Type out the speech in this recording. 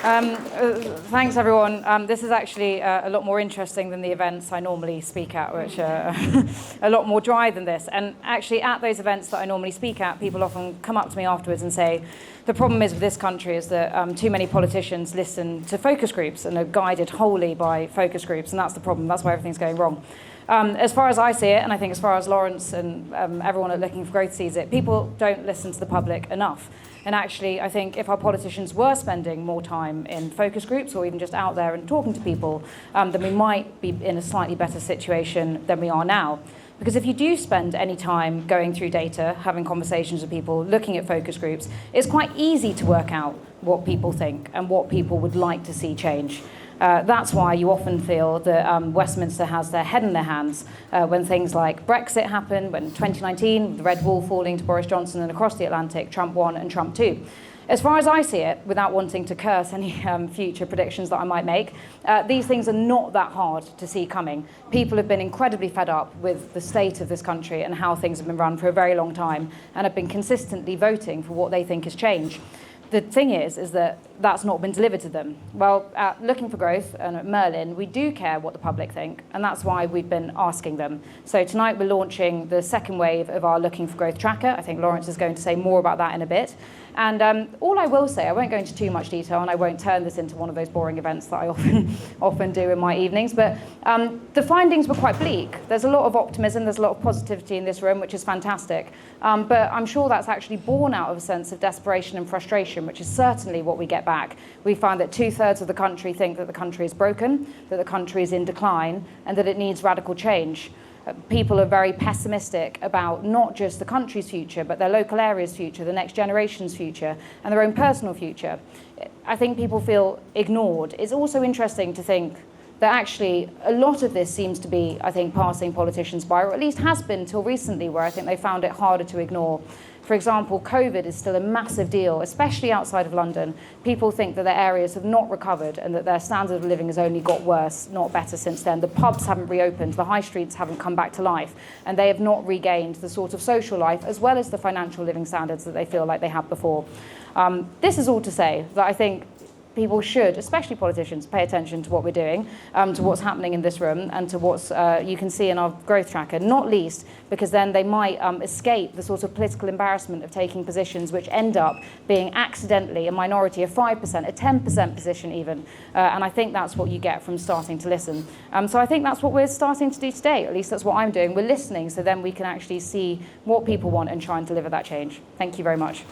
Thanks, everyone. This is actually a lot more interesting than the events I normally speak at, which are a lot more dry than this. And actually, at those events that I normally speak at, people often come up to me afterwards and say, the problem is with this country is that too many politicians listen to focus groups and are guided wholly by focus groups, and that's the problem. That's why everything's going wrong. As far as I see it, and I think as far as Lawrence and everyone at Looking for Growth sees it, people don't listen to the public enough. And actually, I think if our politicians were spending more time in focus groups or even just out there and talking to people, then we might be in a slightly better situation than we are now. Because if you do spend any time going through data, having conversations with people, looking at focus groups, it's quite easy to work out what people think and what people would like to see change. That's why you often feel that Westminster has their head in their hands when things like Brexit happened, when 2019, the red wall falling to Boris Johnson, and across the Atlantic, Trump won and Trump too. As far as I see it, without wanting to curse any future predictions that I might make, these things are not that hard to see coming. People have been incredibly fed up with the state of this country and how things have been run for a very long time, and have been consistently voting for what they think is change. The thing is that that's not been delivered to them. Well, at Looking for Growth and at Merlin, we do care what the public think, and that's why we've been asking them. So tonight we're launching the second wave of our Looking for Growth tracker. I think Lawrence is going to say more about that in a bit. And all I will say, I won't go into too much detail, and I won't turn this into one of those boring events that I often do in my evenings, but the findings were quite bleak. There's a lot of optimism, there's a lot of positivity in this room, which is fantastic. But I'm sure that's actually born out of a sense of desperation and frustration, which is certainly what we get back. We find that 2/3 of the country think that the country is broken, that the country is in decline, and that it needs radical change. People are very pessimistic about not just the country's future, but their local area's future, the next generation's future, and their own personal future. I think people feel ignored. It's also interesting to think that actually a lot of this seems to be, I think, passing politicians by, or at least has been till recently, where I think they found it harder to ignore. For example, COVID is still a massive deal, especially outside of London. People think that their areas have not recovered and that their standard of living has only got worse, not better since then. The pubs haven't reopened, the high streets haven't come back to life, and they have not regained the sort of social life as well as the financial living standards that they feel like they had before. This is all to say that I think people should, especially politicians, pay attention to what we're doing, to what's happening in this room, and to what you can see in our growth tracker, not least because then they might escape the sort of political embarrassment of taking positions which end up being accidentally a minority of 5%, a 10% position even. And I think that's what you get from starting to listen. So I think that's what we're starting to do today, at least that's what I'm doing. We're listening so then we can actually see what people want and try and deliver that change. Thank you very much.